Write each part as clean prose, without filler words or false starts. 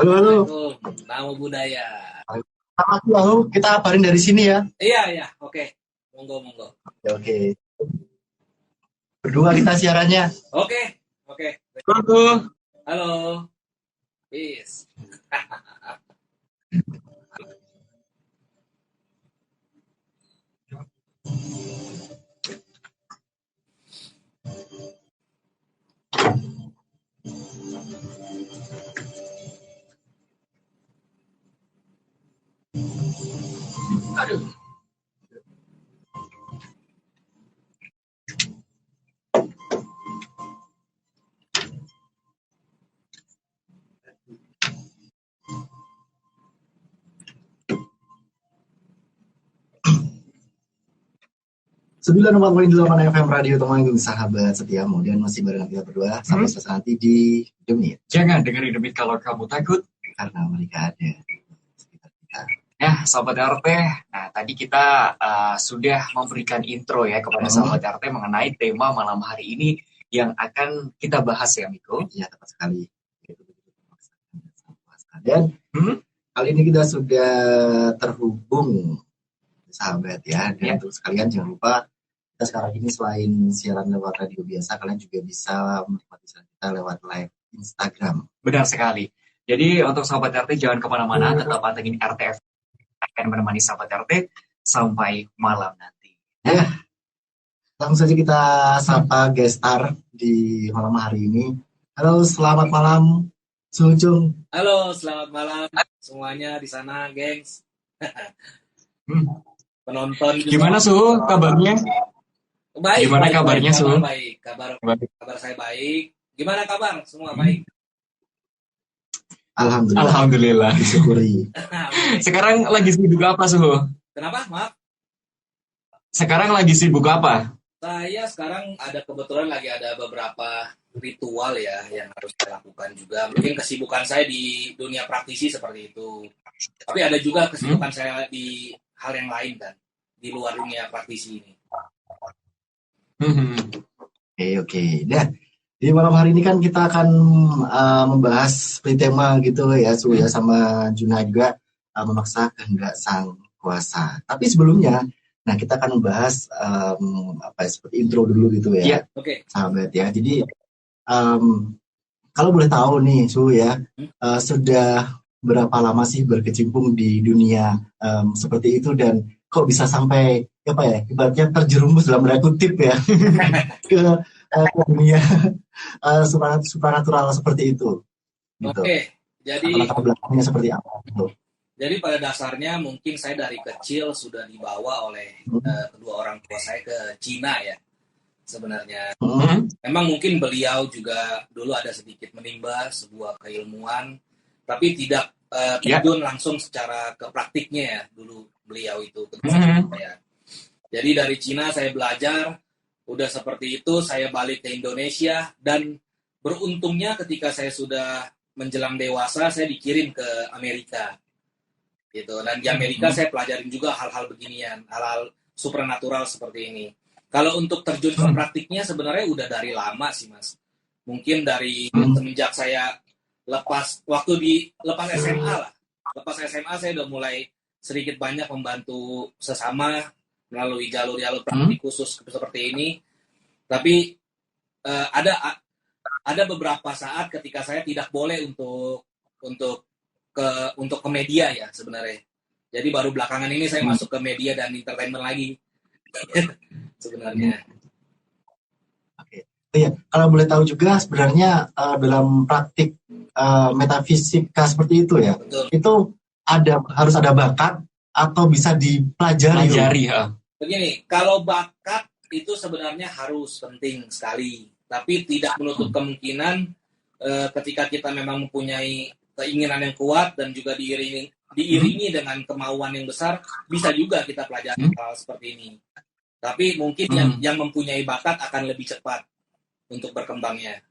Halo, halo. Assalamualaikum, namo budaya. Selamat lalu kita kabarin dari sini ya. Iya, iya, oke. Monggo, monggo. Oke, oke. Berdua kita siarannya. Oke, oke. Halo. Halo, peace. Aduh. Sembilan 94,8 FM Radio Temanggung, sahabat setiamu, dan masih bareng kita berdua sampai selesai nanti di Demit. Jangan dengerin Demit kalau kamu takut, karena mereka ada sekitar kita. Ya, sahabat RT. Nah, tadi kita sudah memberikan intro ya kepada sahabat RT mengenai tema malam hari ini yang akan kita bahas ya, Miko. Ya, tepat sekali. Dan kali ini kita sudah terhubung, sahabat ya. Dan untuk sekalian jangan lupa, kita sekarang ini selain siaran lewat radio biasa, kalian juga bisa menikmati siaran kita lewat live Instagram. Benar sekali. Jadi untuk sahabat RT jangan kemana-mana, tetap pantengin RTF akan menemani sahabat RT sampai malam nanti. Ya, langsung saja kita sapa guest star di malam hari ini. Halo, selamat malam, Sujung. Halo, selamat malam semuanya di sana, gengs. Penonton. Gimana Suhu kabarnya? Baik. Gimana kabarnya Suhu? Baik, kabar saya baik. Gimana kabar? Semua baik. Alhamdulillah. Disyukuri. Sekarang lagi sibuk apa, Suhu? Kenapa? Maaf. Sekarang lagi sibuk apa? Saya sekarang kebetulan lagi ada beberapa ritual ya yang harus saya lakukan juga. Mungkin kesibukan saya di dunia praktisi seperti itu. Tapi ada juga kesibukan saya di hal yang lain kan, di luar dunia praktisi ini. Oke. Nah, di malam hari ini kan kita akan membahas seperti tema gitu ya, Su ya, sama Juna juga memaksa kehendak sang kuasa. Tapi sebelumnya, nah kita akan membahas seperti intro dulu gitu ya, sahabat ya. Jadi kalau boleh tahu nih, Su ya, sudah berapa lama sih berkecimpung di dunia seperti itu, dan kok bisa sampai ibaratnya terjerumus dalam tanda kutip ya ke dunia supranatural seperti itu. Gitu. Oke, jadi latar belakangnya seperti apa? Gitu. Jadi pada dasarnya mungkin saya dari kecil sudah dibawa oleh kedua orang tua saya ke Cina ya. Sebenarnya memang mungkin beliau juga dulu ada sedikit menimba sebuah keilmuan, tapi tidak terjun langsung secara ke praktiknya ya dulu beliau itu. Ya. Jadi dari Cina saya belajar, udah seperti itu saya balik ke Indonesia, dan beruntungnya ketika saya sudah menjelang dewasa saya dikirim ke Amerika. Gitu. Dan di Amerika saya pelajarin juga hal-hal beginian, hal-hal supranatural seperti ini. Kalau untuk terjun ke praktiknya sebenarnya udah dari lama sih Mas. Mungkin dari semenjak saya lepas SMA lah. Lepas SMA saya udah mulai sedikit banyak membantu sesama melalui jalur-jalur praktik khusus seperti ini. Tapi ada beberapa saat ketika saya tidak boleh untuk ke media ya sebenarnya. Jadi baru belakangan ini saya masuk ke media dan entertainment lagi. Sebenarnya. Oke. Iya, kalau boleh tahu juga sebenarnya dalam praktik metafisika seperti itu ya. Betul. Itu harus ada bakat atau bisa dipelajari. Ya. Begini, kalau bakat itu sebenarnya harus penting sekali, tapi tidak menutup kemungkinan ketika kita memang mempunyai keinginan yang kuat dan juga diiringi dengan kemauan yang besar, bisa juga kita pelajari hal seperti ini. Tapi mungkin yang mempunyai bakat akan lebih cepat untuk berkembangnya.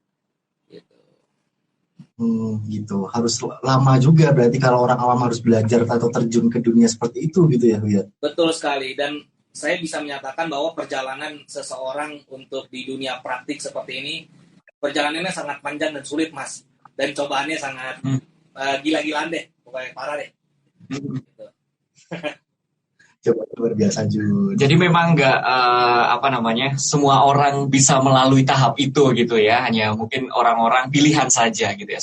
Gitu. Harus lama juga berarti kalau orang awam harus belajar atau terjun ke dunia seperti itu gitu ya. Betul sekali, dan saya bisa menyatakan bahwa perjalanan seseorang untuk di dunia praktik seperti ini, perjalanannya sangat panjang dan sulit Mas, dan cobaannya sangat gila-gilaan deh, pokoknya parah deh. Gitu. Coba luar biasa Jun. Jadi memang nggak semua orang bisa melalui tahap itu gitu ya, hanya mungkin orang-orang pilihan saja gitu ya.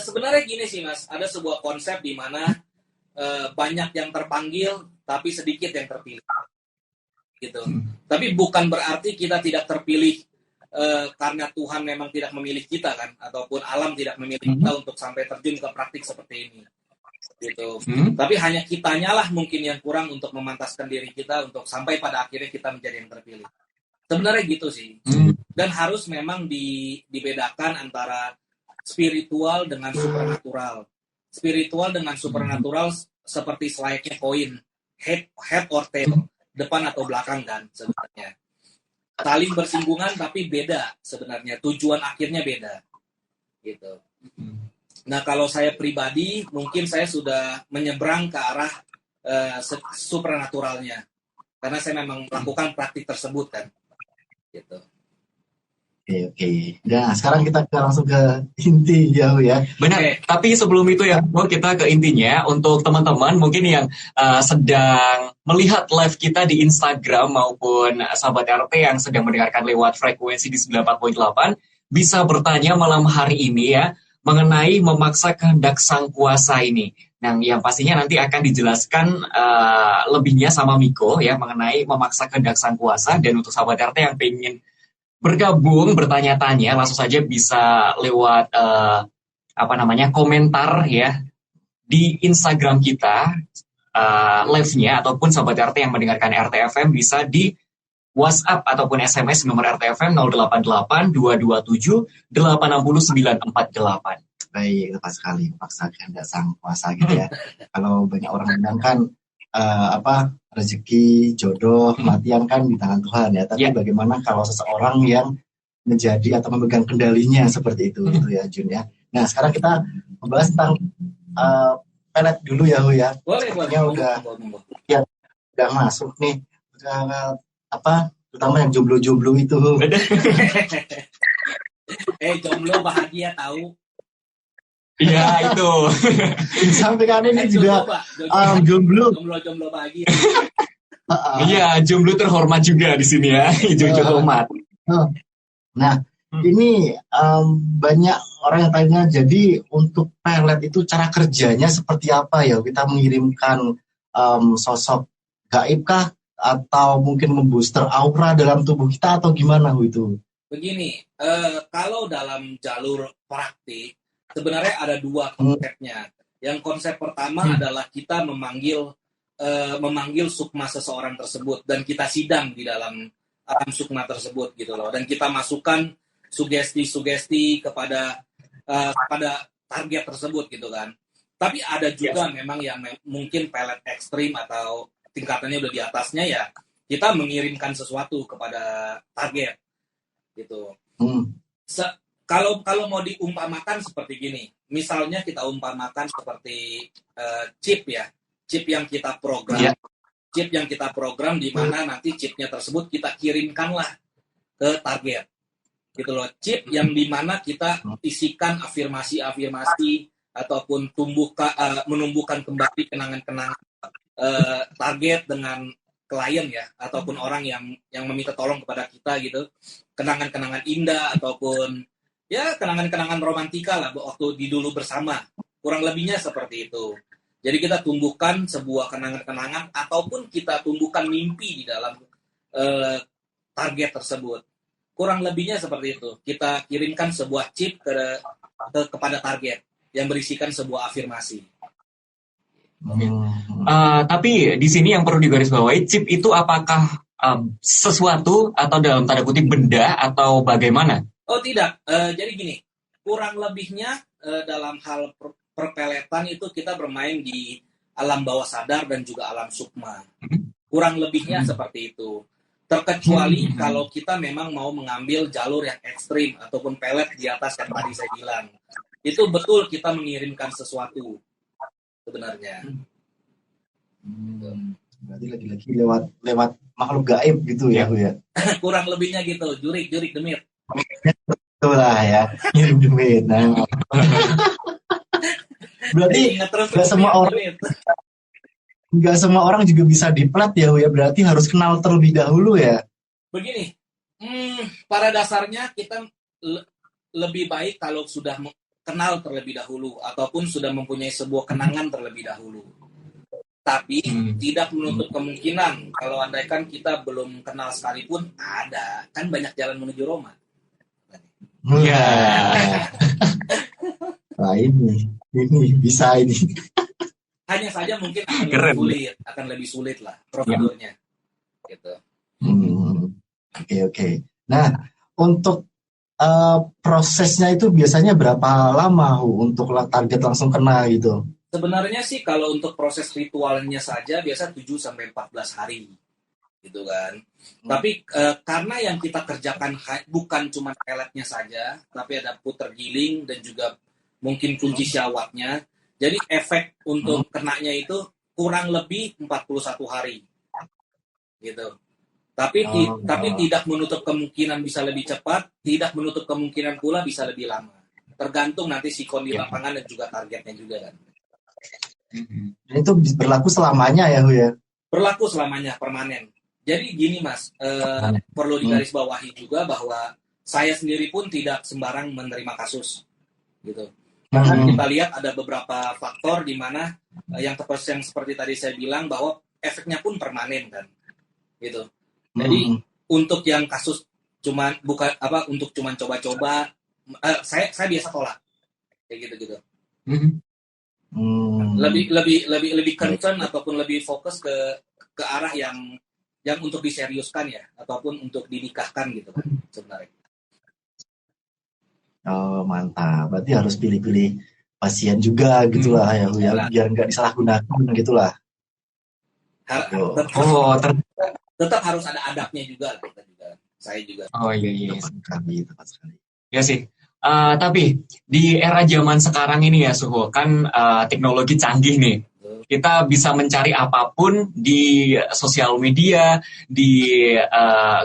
Sebenarnya gini sih Mas, ada sebuah konsep di mana banyak yang terpanggil tapi sedikit yang terpilih gitu. Tapi bukan berarti kita tidak terpilih karena Tuhan memang tidak memilih kita kan, ataupun alam tidak memilih kita untuk sampai terjun ke praktik seperti ini gitu. Tapi hanya kitanya lah mungkin yang kurang untuk memantaskan diri kita untuk sampai pada akhirnya kita menjadi yang terpilih. Sebenarnya gitu sih. Dan harus memang dibedakan antara spiritual dengan supernatural. Spiritual dengan supernatural seperti selayaknya koin, head or tail, depan atau belakang kan sebenarnya. Saling bersinggungan tapi beda sebenarnya. Tujuan akhirnya beda. Gitu. Nah, kalau saya pribadi, mungkin saya sudah menyeberang ke arah supernaturalnya. Karena saya memang melakukan praktik tersebut kan. Gitu. Oke. Nah, sekarang kita langsung ke inti jauh ya. Benar. Tapi sebelum itu ya, kita ke intinya. Untuk teman-teman mungkin yang sedang melihat live kita di Instagram maupun sahabat RT yang sedang mendengarkan lewat frekuensi di 94.8, bisa bertanya malam hari ini ya, mengenai memaksa kehendak Sang Kuasa ini. Nah, yang pastinya nanti akan dijelaskan lebihnya sama Miko ya, mengenai memaksa kehendak Sang Kuasa. Dan untuk sahabat RT yang pengen bergabung, bertanya-tanya, langsung saja bisa lewat komentar ya di Instagram kita, live-nya, ataupun sahabat RT yang mendengarkan RTFM bisa di WhatsApp ataupun SMS nomor RTFM 088 227 860 948. Baik, tepat sekali, memaksa kehendak Sang Kuasa gitu ya. Kalau banyak orang bilang kan rezeki, jodoh, kematian kan di tangan Tuhan ya. Tapi bagaimana kalau seseorang yang menjadi atau memegang kendalinya seperti itu gitu ya Jun ya. Nah, sekarang kita membahas tentang pelet dulu ya Hu ya. Boleh. Udah masuk nih terutama yang jomblo-jomblo itu. Jomblo bahagia tahu. Iya itu. Sampaikan ini juga jomblo bahagia. Iya, jomblo terhormat juga di sini ya. Jomblo terhormat. Nah, ini banyak orang yang tanya, jadi untuk pelet itu cara kerjanya seperti apa ya? Kita mengirimkan sosok gaib kah? Atau mungkin membooster aura dalam tubuh kita atau gimana itu? Begini, kalau dalam jalur praktik, sebenarnya ada dua konsepnya. Yang konsep pertama adalah kita memanggil sukma seseorang tersebut dan kita sidang di dalam alam sukma tersebut gitu loh. Dan kita masukkan sugesti-sugesti kepada target tersebut gitu kan. Tapi ada juga memang yang mungkin pelet ekstrim atau tingkatannya udah di atasnya ya, kita mengirimkan sesuatu kepada target gitu. Kalau mau diumpamakan seperti gini, misalnya kita umpamakan seperti chip yang kita program, chip yang kita program di mana nanti chipnya tersebut kita kirimkanlah ke target, gitu loh. Chip yang di mana kita isikan afirmasi ataupun menumbuhkan kembali kenangan-kenangan target dengan klien ya, ataupun orang yang meminta tolong kepada kita gitu, kenangan-kenangan indah ataupun ya kenangan-kenangan romantika lah waktu di dulu bersama, kurang lebihnya seperti itu. Jadi kita tumbuhkan sebuah kenangan-kenangan ataupun kita tumbuhkan mimpi di dalam target tersebut, kurang lebihnya seperti itu. Kita kirimkan sebuah chip kepada target yang berisikan sebuah afirmasi. Tapi di sini yang perlu digarisbawahi, chip itu apakah sesuatu atau dalam tanda kutip benda atau bagaimana? Oh tidak, jadi gini, kurang lebihnya dalam hal perpeletan itu kita bermain di alam bawah sadar dan juga alam sukma. Kurang lebihnya seperti itu. Terkecuali kalau kita memang mau mengambil jalur yang ekstrim ataupun pelet di atas yang tadi saya bilang. Itu betul kita mengirimkan sesuatu sebenarnya. Berarti lagi-lagi lewat makhluk gaib gitu ya, Bu ya. Kurang lebihnya gitu, jurik demit. Betul lah ya, jurik demit. Nah. Berarti Ingat terus nggak semua orang nggak semua orang juga bisa diplat ya, ya berarti harus kenal terlebih dahulu ya. Begini, pada dasarnya kita lebih baik kalau sudah kenal terlebih dahulu ataupun sudah mempunyai sebuah kenangan terlebih dahulu. Tapi tidak menutup kemungkinan kalau andaikan kita belum kenal sekalipun, ada kan banyak jalan menuju Roma. Iya. Nah ini bisa ini. Hanya saja mungkin akan lebih sulit lah prosedurnya. Gitu. Oke. Nah, untuk prosesnya itu biasanya berapa lama untuk target langsung kena gitu? Sebenarnya sih kalau untuk proses ritualnya saja biasa 7 sampai 14 hari. Gitu kan. Tapi karena yang kita kerjakan bukan cuma peletnya saja, tapi ada puter giling dan juga mungkin kunci syawatnya. Jadi efek untuk kenanya itu kurang lebih 41 hari. Gitu. Tapi tidak menutup kemungkinan bisa lebih cepat, tidak menutup kemungkinan pula bisa lebih lama. Tergantung nanti sikon di lapangan dan juga targetnya juga kan. Dan itu berlaku selamanya ya, Hu ya? Berlaku selamanya, permanen. Jadi gini Mas, perlu digarisbawahi juga bahwa saya sendiri pun tidak sembarang menerima kasus, gitu. Karena kita lihat ada beberapa faktor di mana yang seperti tadi saya bilang bahwa efeknya pun permanen kan, gitu. Jadi untuk yang kasus untuk cuman coba-coba, saya biasa tolak, kayak gitu. Lebih concern ataupun lebih fokus ke arah yang untuk diseriuskan ya ataupun untuk dinikahkan gitu kan sebenarnya. Oh mantap, berarti harus pilih-pilih pasien juga gitulah ya, biar nggak disalahgunakan gitulah. Tetap harus ada adabnya juga kita juga. Saya juga. Oh iya. Tepat sekali. Ya sih. Tapi di era zaman sekarang ini ya Suho, kan teknologi canggih nih. Kita bisa mencari apapun di sosial media, di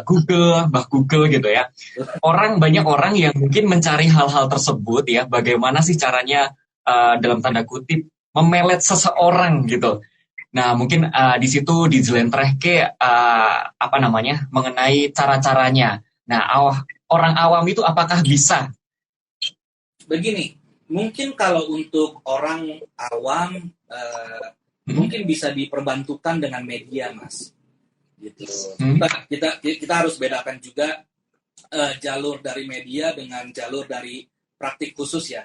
Google gitu ya. Banyak orang yang mungkin mencari hal-hal tersebut ya, bagaimana sih caranya dalam tanda kutip memelet seseorang gitu. Nah, mungkin di situ dijelentrehke mengenai cara-caranya. Nah, orang awam itu apakah bisa? Begini, mungkin kalau untuk orang awam mungkin bisa diperbantukan dengan media, Mas. Gitu. Kita harus bedakan juga jalur dari media dengan jalur dari praktik khusus ya.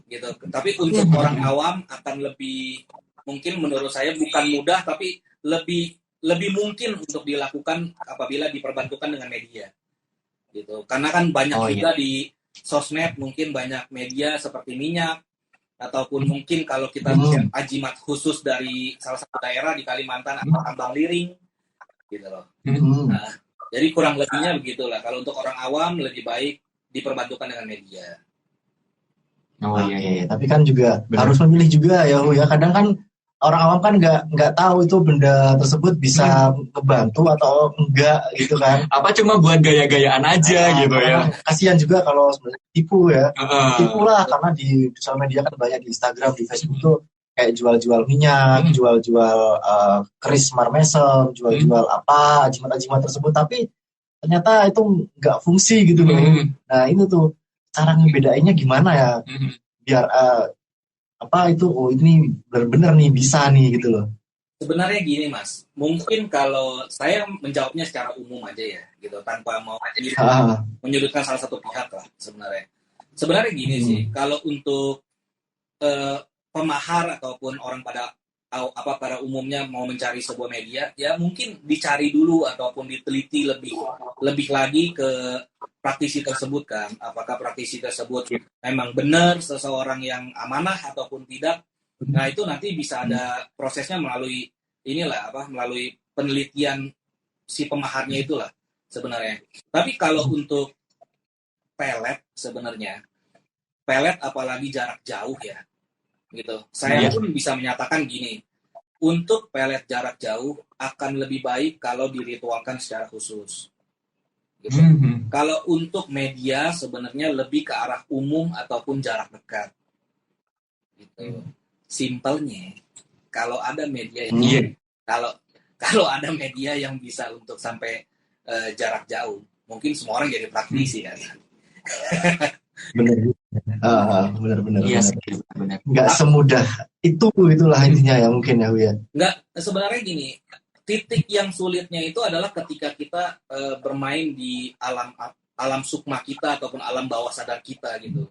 Gitu. Tapi untuk orang awam akan lebih mungkin menurut saya bukan mudah tapi lebih mungkin untuk dilakukan apabila diperbantukan dengan media. Gitu. Karena kan banyak juga di sosmed mungkin banyak media seperti Minyak ataupun mungkin kalau kita lihat ajimat khusus dari salah satu daerah di Kalimantan atau Tambang Liring gitu loh. Nah, jadi kurang lebihnya begitulah. Kalau untuk orang awam lebih baik diperbantukan dengan media. Iya. Tapi kan juga harus memilih juga ya, kadang kan orang awam kan nggak tahu itu benda tersebut bisa ngebantu atau enggak gitu kan. Apa cuma buat gaya-gayaan aja gitu ya. Kasihan juga kalau sebenarnya tipu ya. Tipu lah karena di sosial media kan banyak, di Instagram, di Facebook tuh kayak jual-jual minyak, jual-jual keris marmesem, jual-jual ajimat-ajimat tersebut, tapi ternyata itu nggak fungsi gitu loh. Nah ini tuh cara ngebedainnya gimana ya biar ini benar-benar nih bisa nih gitu loh. Sebenarnya gini Mas, mungkin kalau saya menjawabnya secara umum aja ya, gitu tanpa mau menyudutkan salah satu pihak lah sebenarnya. Sebenarnya gini sih, kalau untuk pemahar ataupun orang pada umumnya mau mencari sebuah media, ya mungkin dicari dulu ataupun diteliti lebih lagi ke praktisi tersebut kan, apakah praktisi tersebut memang benar seseorang yang amanah ataupun tidak. Nah itu nanti bisa ada prosesnya melalui melalui penelitian si pemaharnya itulah sebenarnya. Tapi kalau untuk pelet sebenarnya, pelet apalagi jarak jauh ya, gitu. Saya pun bisa menyatakan gini, untuk pelet jarak jauh akan lebih baik kalau diritualkan secara khusus. Gitu. Kalau untuk media sebenarnya lebih ke arah umum ataupun jarak dekat. Gitu. Simpelnya, kalau ada media yang kalau ada media yang bisa untuk sampai jarak jauh, mungkin semua orang jadi praktisi kan. Benar. Iya, benar. Nggak semudah itulah intinya ya mungkin ya, ya. Nggak, sebenarnya gini, titik yang sulitnya itu adalah ketika kita bermain di alam sukma kita ataupun alam bawah sadar kita gitu.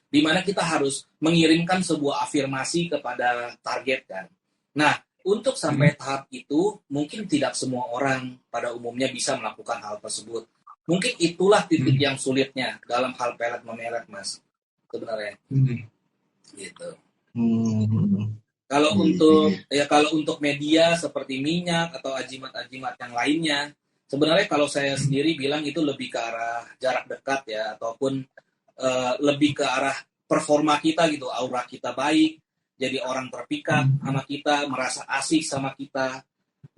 Di mana kita harus mengirimkan sebuah afirmasi kepada target kan. Nah, untuk sampai tahap itu, mungkin tidak semua orang pada umumnya bisa melakukan hal tersebut. Mungkin itulah titik yang sulitnya dalam hal pelet memelet, Mas. Sebenarnya. Gitu. Kalau untuk media seperti minyak atau ajimat-ajimat yang lainnya, sebenarnya kalau saya sendiri bilang itu lebih ke arah jarak dekat ya, ataupun lebih ke arah performa kita gitu, aura kita baik, jadi orang terpikat sama kita, merasa asik sama kita,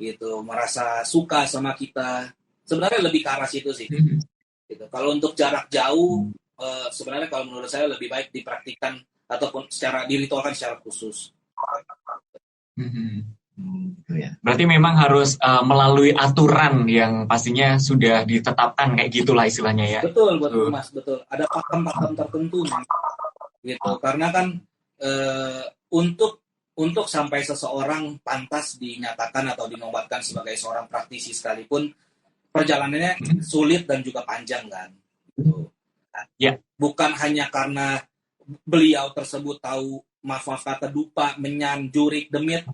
gitu, merasa suka sama kita. Sebenarnya lebih ke arah situ sih. Gitu. Kalau untuk jarak jauh, sebenarnya kalau menurut saya lebih baik dipraktikkan ataupun diritualkan secara khusus. Berarti memang harus melalui aturan yang pastinya sudah ditetapkan kayak gitulah istilahnya ya. Betul Mas, betul. Ada pakem-pakem tertentu gitu. Karena kan untuk sampai seseorang pantas dinyatakan atau dinobatkan sebagai seorang praktisi sekalipun, perjalanannya sulit dan juga panjang kan. Gitu. Ya. Bukan hanya karena beliau tersebut tahu maaf kata dupa, menyan, jurik, demit,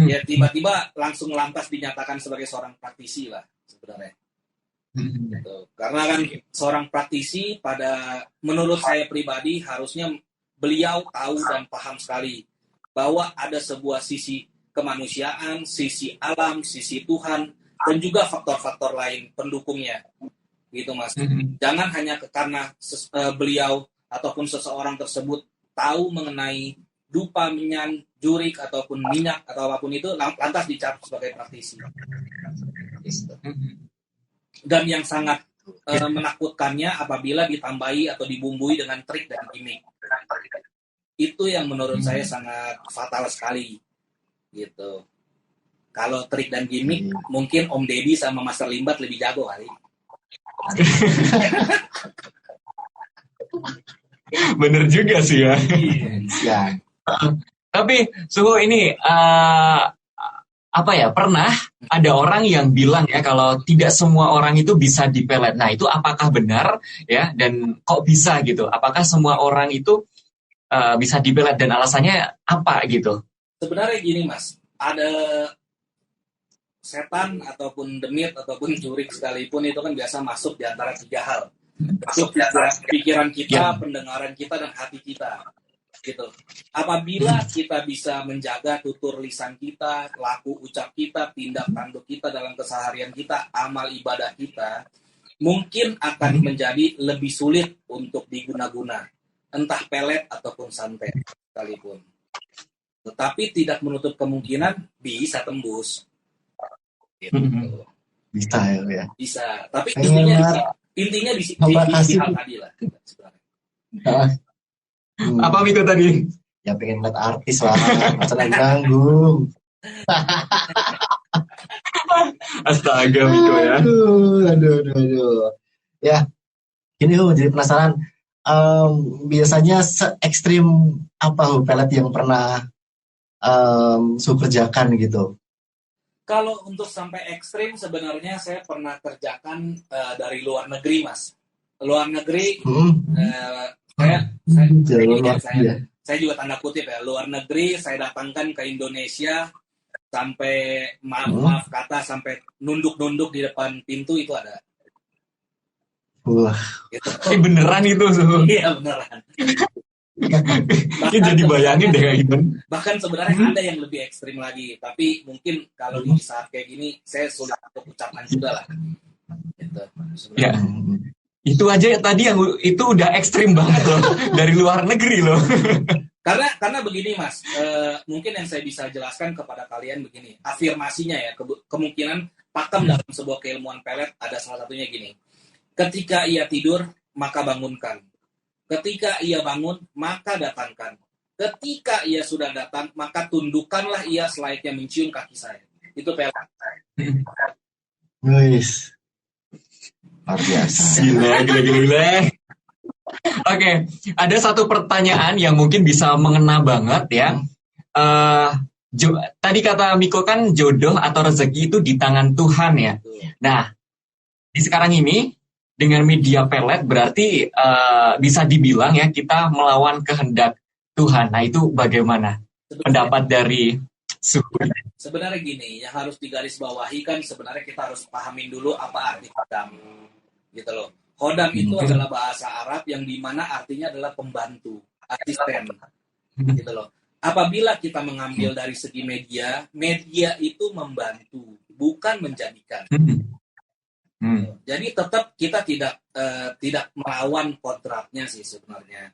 ya tiba-tiba langsung lantas dinyatakan sebagai seorang praktisi lah sebenarnya. Gitu. Karena kan seorang praktisi menurut saya pribadi harusnya beliau tahu dan paham sekali bahwa ada sebuah sisi kemanusiaan, sisi alam, sisi Tuhan, dan juga faktor-faktor lain pendukungnya. Gitu Mas. Jangan hanya karena beliau ataupun seseorang tersebut tahu mengenai dupa, menyan, jurik, ataupun minyak, atau apapun itu, lantas dicap sebagai praktisi. Dan yang sangat menakutkannya apabila ditambahi atau dibumbui dengan trik dan gimmick. Itu yang menurut saya sangat fatal sekali. Gitu. Kalau trik dan gimmick, mungkin Om Deddy sama Master Limbat lebih jago kali. Bener juga sih ya. Ya. Tapi Suhu ini pernah ada orang yang bilang ya kalau tidak semua orang itu bisa dipelet. Nah itu apakah benar ya, dan kok bisa gitu? Apakah semua orang itu bisa dipelet dan alasannya apa gitu? Sebenarnya gini Mas, ada setan ataupun demit ataupun jurik sekalipun itu kan biasa masuk di antara 3 hal. Pikiran kita, pendengaran kita, dan hati kita. Gitu. Apabila kita bisa menjaga tutur lisan kita, laku ucap kita, tindak tanduk kita dalam keseharian kita, amal ibadah kita, mungkin akan menjadi lebih sulit untuk diguna-guna, entah pelet ataupun santet sekalipun. Tetapi tidak menutup kemungkinan bisa tembus. Gitu. Bisa ya. Bisa. Tapi intinya di hal tadi lah. Apa Miko tadi? Ya pengen lihat artis lah, masa lagi nanggung. Astaga Miko ya. Aduh. Ya, ini jadi penasaran. Biasanya se-ekstrim apa pelet yang pernah kerjakan gitu? Kalau untuk sampai ekstrim sebenarnya saya pernah kerjakan dari luar negeri Mas. Luar negeri. Saya juga tanda kutip ya, luar negeri saya datangkan ke Indonesia sampai maaf kata sampai nunduk di depan pintu itu ada. Wah. Gitu. Beneran itu Iya beneran. Ini jadi bayangin deh kayak gitu. Bahkan sebenarnya ada yang lebih ekstrim lagi, tapi mungkin kalau di saat kayak gini saya sulit untuk ucapkan juga lah. Gitu. Ya. Itu aja tadi yang itu udah ekstrim banget loh dari luar negeri loh. Karena begini Mas, mungkin yang saya bisa jelaskan kepada kalian begini, afirmasinya ya, kemungkinan pakem dalam sebuah keilmuan pelet ada salah satunya gini. Ketika ia tidur, maka bangunkan. Ketika ia bangun, maka datangkan. Ketika ia sudah datang, maka tundukkanlah ia selayaknya mencium kaki saya. Itu pelet. Guys, luar biasa. Gila. Oke, ada satu pertanyaan yang mungkin bisa mengena banget ya. Tadi kata Miko kan jodoh atau rezeki itu di tangan Tuhan ya. Nah, di sekarang ini dengan media pelet berarti bisa dibilang ya kita melawan kehendak Tuhan. Nah, itu bagaimana pendapat dari Suhu? Sebenarnya gini, yang harus digarisbawahi kan sebenarnya kita harus pahamin dulu apa arti khodam, gitu loh. Khodam itu adalah bahasa Arab yang dimana artinya adalah pembantu, asisten, gitu loh. Apabila kita mengambil dari segi media itu membantu, bukan menjadikan. Jadi tetap kita tidak melawan kodratnya sih sebenarnya.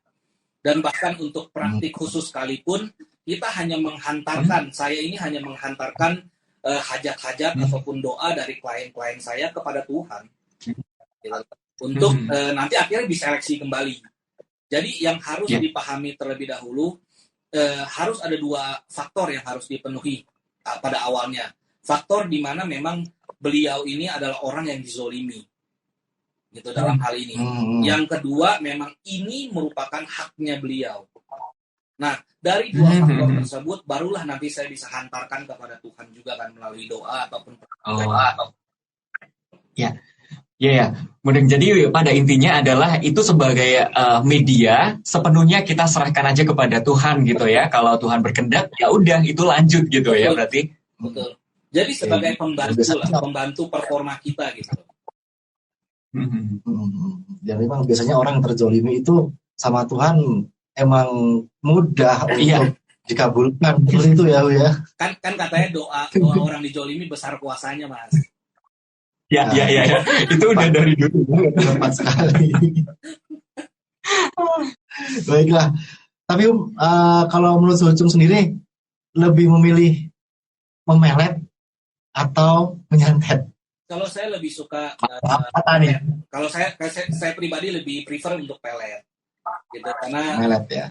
Dan bahkan untuk praktik khusus sekalipun, kita hanya menghantarkan, saya ini hanya menghantarkan hajat-hajat ataupun doa dari klien-klien saya kepada Tuhan. Untuk nanti akhirnya diseleksi kembali. Jadi yang harus dipahami terlebih dahulu, harus ada 2 faktor yang harus dipenuhi pada awalnya. Faktor di mana memang beliau ini adalah orang yang dizolimi. Gitu dalam hal ini. Yang kedua, memang ini merupakan haknya beliau. Nah, dari 2 faktor tersebut, barulah nanti saya bisa hantarkan kepada Tuhan juga kan melalui doa ataupun doa. Ya. Jadi pada intinya adalah itu sebagai media sepenuhnya kita serahkan aja kepada Tuhan gitu ya. Kalau Tuhan berkehendak, ya udah itu lanjut gitu. Betul. Ya berarti. Betul. Jadi sebagai pembantu performa kita gitu. Ya memang biasanya orang terzolimi itu sama Tuhan emang mudah untuk dikabulkan. Seperti itu ya, ya. Kan katanya doa orang dijolimi besar kuasanya, Mas. Ya. Itu udah dari dulu. Tepat sekali. Baiklah. Tapi kalau menurut Sucung sendiri lebih memilih memelet atau menyantet? Kalau saya lebih suka kalau saya pribadi lebih prefer untuk pelet gitu karena pelet ya.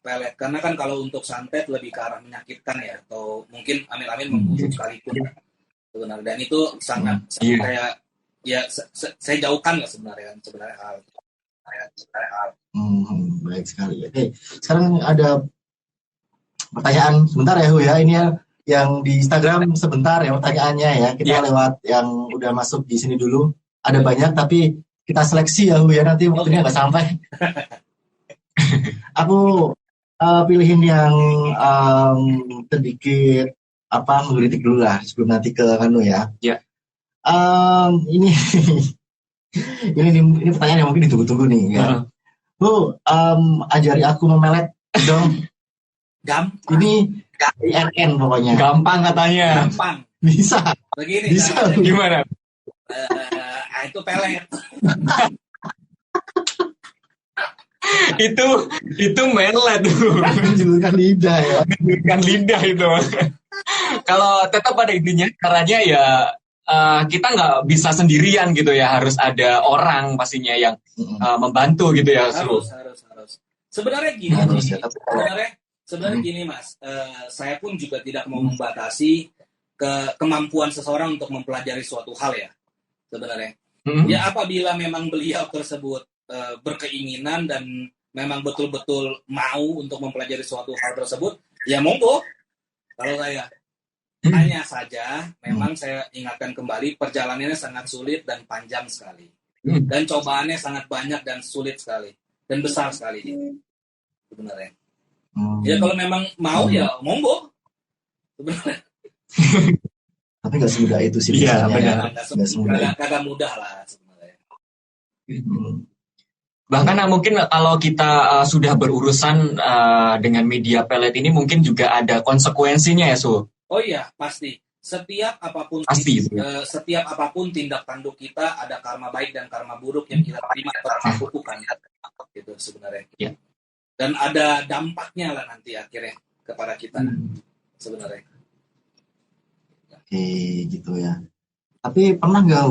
Pelet karena kan kalau untuk santet lebih ke arah menyakitkan ya atau mungkin amin membunuh sekalipun sebenarnya dan itu sangat kayak ya saya jauhkan lah sebenarnya hal. Baik sekali. Oke, sekarang ada pertanyaan sebentar ya Hu ya ini ya. Yang di Instagram sebentar ya pertanyaannya ya. Kita lewat yang udah masuk di sini dulu. Ada banyak tapi kita seleksi ya Hu ya. Nanti waktunya nggak sampai. Aku pilihin yang sedikit menggelitik dulu lah sebelum nanti ke Kanu ya. Ini ini pertanyaan yang mungkin ditunggu-tunggu nih ya. Hu, ajari aku memelet dong. Ini INN pokoknya. Gampang katanya. Gampang. Bisa. Begini. Bisa. Gimana? Itu pelet. itu melet tuh. Menjulurkan lidah ya. Menjulurkan lidah itu. Kalau tetap pada intinya caranya ya kita nggak bisa sendirian gitu ya, harus ada orang pastinya yang membantu gitu ya. Harus. Sebenarnya gini. Sebenarnya gini Mas, saya pun juga tidak mau membatasi kemampuan seseorang untuk mempelajari suatu hal ya, sebenarnya. Ya apabila memang beliau tersebut berkeinginan dan memang betul-betul mau untuk mempelajari suatu hal tersebut, ya monggo. Kalau saya hanya saja, memang saya ingatkan kembali, perjalanannya sangat sulit dan panjang sekali. Dan cobaannya sangat banyak dan sulit sekali. Dan besar sekali. Sebenarnya. Ya kalau memang mau ya monggo sebenarnya. Tapi nggak semudah itu sih. Iya benar. Kagak mudah lah sebenarnya. Bahkan mungkin kalau kita sudah berurusan dengan media pelet ini mungkin juga ada konsekuensinya ya Su. Oh iya pasti. Setiap apapun tindak tanduk kita ada karma baik dan karma buruk yang kita terima atau lakukan gitu sebenarnya. Ya. Dan ada dampaknya lah nanti akhirnya kepada kita sebenarnya. Oke, gitu ya. Tapi pernah nggak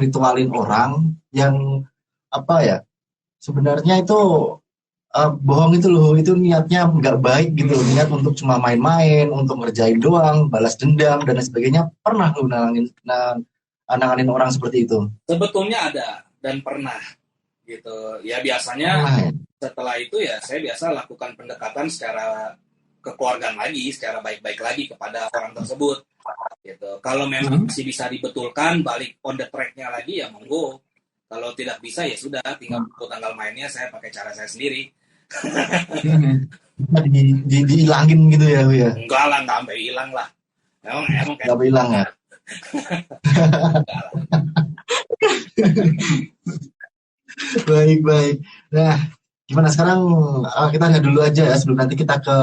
ritualin orang yang sebenarnya itu bohong itu loh, itu niatnya nggak baik gitu, niat untuk cuma main-main, untuk ngerjain doang, balas dendam dan lain sebagainya. Pernah lu nanganin orang seperti itu? Sebetulnya ada dan pernah gitu. Ya biasanya setelah itu ya saya biasa lakukan pendekatan secara kekeluargaan lagi, secara baik-baik lagi kepada orang tersebut. Gitu. Kalau memang masih bisa dibetulkan, balik on the track-nya lagi ya monggo. Kalau tidak bisa ya sudah, tinggal tanggal mainnya saya pakai cara saya sendiri. Dihilangin gitu ya, Bu ya? Enggak lah, nggak sampai hilang lah. Emang kayak nggak hilang ya? Baik. Nah, gimana sekarang kita lihat dulu aja ya sebelum nanti kita ke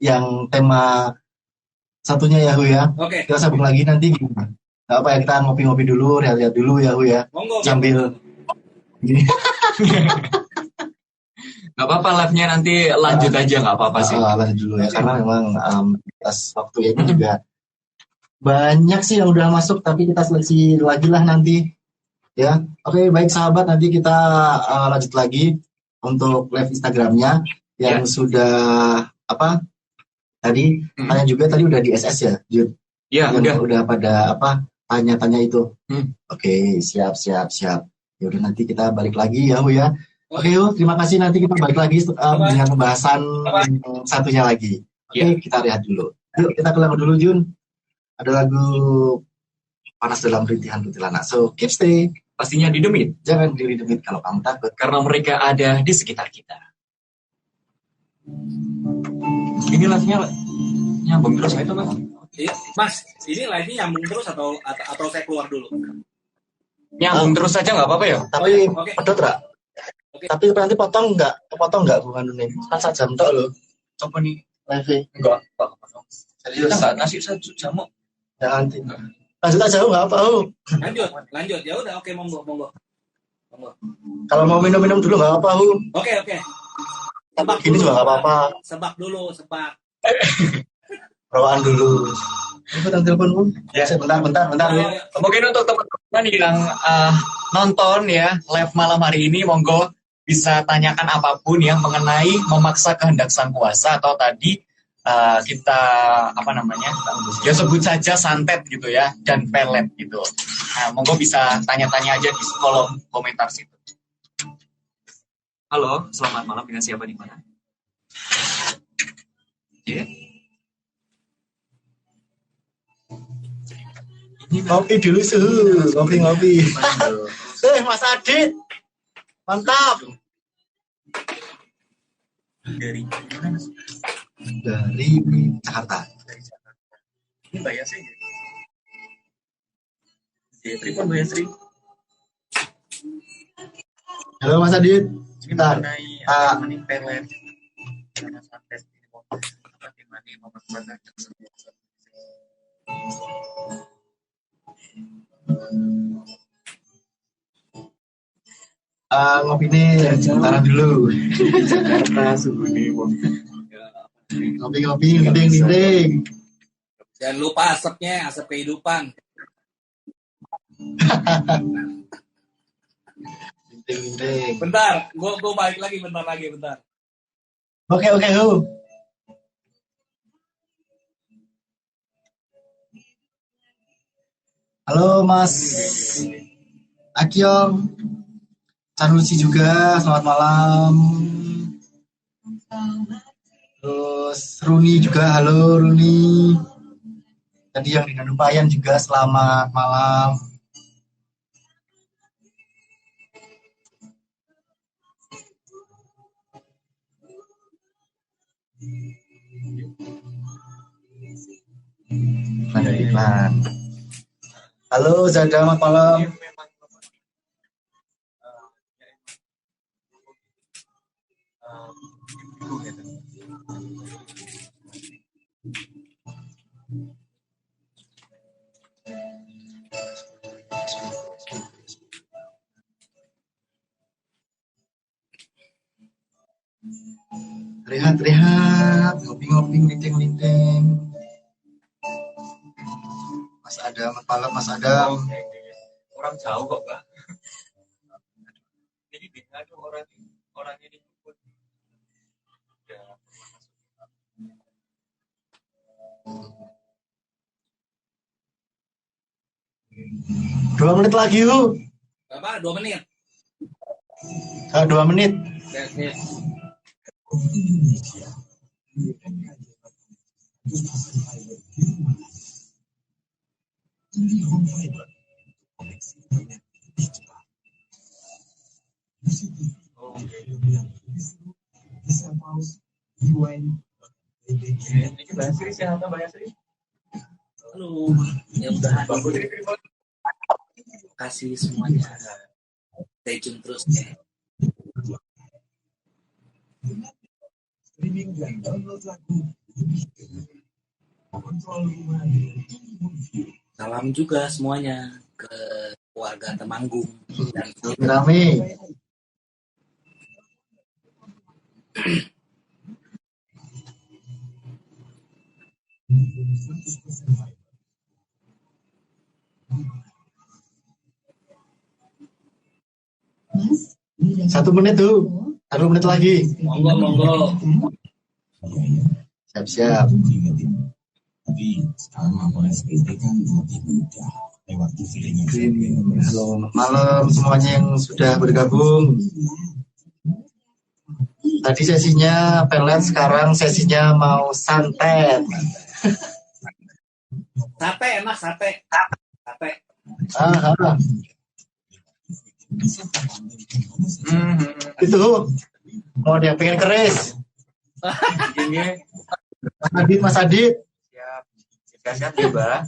yang tema satunya ya, Hu ya. Oke. Kita sambung lagi nanti gimana? Gak apa ya, kita ngopi-ngopi dulu, lihat-lihat dulu ya, Hu ya. Monggo. Sambil gini. Gak apa-apa, live-nya nanti lanjut aja, gak apa-apa sih. Lanjut dulu ya, karena memang atas waktu ini juga banyak sih yang udah masuk, tapi kita seleksi lagi lah nanti. Ya, oke, baik sahabat, nanti kita lanjut lagi untuk live Instagramnya yang sudah apa tadi tanya juga tadi udah di SS ya, Jun? Iya, udah pada tanya-tanya itu. Oke, siap. Ya udah, nanti kita balik lagi ya, Hu ya. Oke, Hu, terima kasih, nanti kita balik lagi dengan pembahasan satunya lagi. Oke, kita lihat dulu. Yuk, kita ke lagu dulu, Jun. Ada lagu Panas Dalam Rintihan Kuntilanak. So, keep stay. Pastinya di Demit. Jangan diri demit kalau kamu takut. Karena mereka ada di sekitar kita. Ini live-nya nyambung terus itu, Mas? Iya, Mas, ini live-nya nyambung terus atau saya keluar dulu? Nyambung terus aja nggak apa-apa ya? Tapi pedot ra? Tapi nanti kepotong nggak bukan ini? Kan 1 jam tok loh. Apa nih? Live. Enggak, Pak. Serius? Kita nggak ngasih 1 jam kok. Ya nanti. Lanjut aja, nggak apa, Hu. Lanjut. Ya udah, oke, monggo. Kalau mau minum dulu nggak apa, Hu. Oke. Sebak ini juga nggak apa-apa. Sebak dulu. Rawaan dulu. Ikutan teleponmu. Ya, bentar. Mungkin untuk teman-teman yang nonton ya live malam hari ini, monggo bisa tanyakan apapun yang mengenai memaksa kehendak sang kuasa atau tadi kita ya sebut saja santet gitu ya, dan pelet gitu. Nah, monggo bisa tanya-tanya aja di kolom komentar situ. Halo, selamat malam, dengan siapa di mana? Yeah. Ngopi dulu suhu, ngopi. Mas Adit, mantap. Dari Jakarta. Ini Mbak Yasri. Yasri pun Mbak Yasri. Halo Mas Adit. Sebentar. Ini pelet. Karena sampai ini mau gimana memaksakan ngopi nih, sebentar dulu. Jakarta subuh nih. Ngopi, dinding. Jangan lupa asapnya, asap kehidupan. Dinding. Bentar, gue balik lagi bentar. Oke, Hu. Halo Mas Akyong, Canusi juga, selamat malam. Terus Runi juga, halo Runi. Tadi yang dengan Upayan juga, selamat malam. Ada iklan. Halo Zada, selamat malam. Rehat, ngopi-ngopi, linting. Mas Adam, malam Mas Adam. Orang jauh kok, Pak. Jadi ada orang ini 2 menit lagi, Hu. Berapa? 2 menit. 2 menit. Oke. Halo, ya udah kasih semuanya. Stay tune terus ya. Salam juga semuanya ke keluarga Temanggung dan Rame. Satu menit tuh, 1 menit lagi. Monggo. Siap-siap. Halo, malam semuanya yang sudah bergabung. Tadi sesinya pelet, sekarang sesinya mau santet. Sate enak, sate. Itu mau dia pengen keris. Ini Mas Adit. siap ya, Mbak.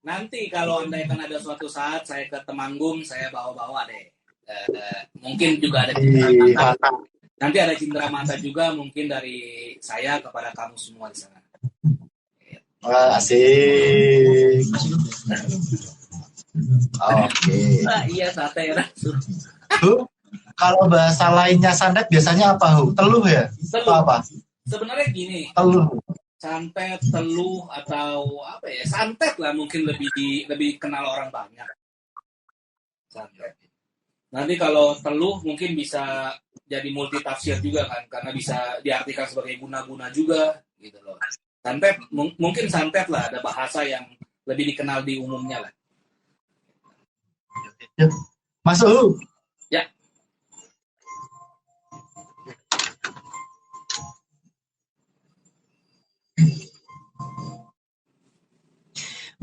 Nanti kalau andai kan ada suatu saat saya ke Temanggung, saya bawa-bawa deh. Mungkin juga ada cindera mata. Nanti ada cindera mata juga mungkin dari saya kepada kamu semua di sana. Wah, asik. Oke. Iya, sate enak. Hu, kalau bahasa lainnya santet biasanya apa, Hu? Teluh ya? Teluh. Apa? Sebenarnya gini. Teluh. Santet, teluh, atau apa ya? Santet lah mungkin lebih kenal orang banyak. Santet. Nanti kalau teluh mungkin bisa jadi multitafsir juga kan, karena bisa diartikan sebagai guna-guna juga gitu loh. Santet mungkin santet lah, ada bahasa yang lebih dikenal di umumnya lah. Masuk. Ya.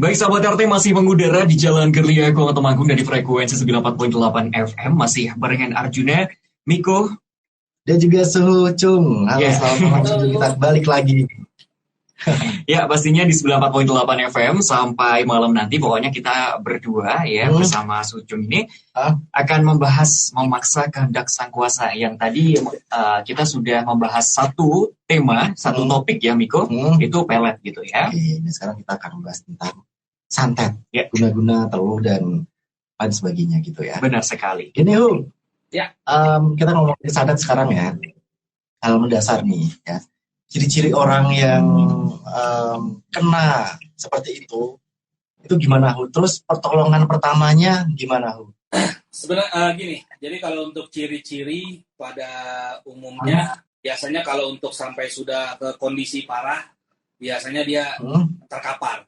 Baik sahabat RT, masih mengudara di Jalan Gerlia Kota Temanggung dari frekuensi 94.8 FM, masih barengan Arjuna, Miko, dan juga Suhu Chung. Halo, selamat malam. Kita balik lagi. Ya, pastinya di 94.8 FM sampai malam nanti pokoknya kita berdua ya bersama Sucung ini akan membahas memaksa kehendak sang kuasa. Yang tadi kita sudah membahas satu tema, satu topik ya Miko, itu pelet gitu ya. Oke, sekarang kita akan membahas tentang santet, ya, guna-guna, teluh dan lain sebagainya gitu ya. Benar sekali. Ini Hu, ya, kita ngomongin santet sekarang ya. Hal mendasar nih ya. Ciri-ciri orang yang kena seperti itu gimana, Hu? Terus pertolongan pertamanya gimana, Hu? Sebenarnya gini, jadi kalau untuk ciri-ciri pada umumnya, biasanya kalau untuk sampai sudah ke kondisi parah, biasanya dia terkapar,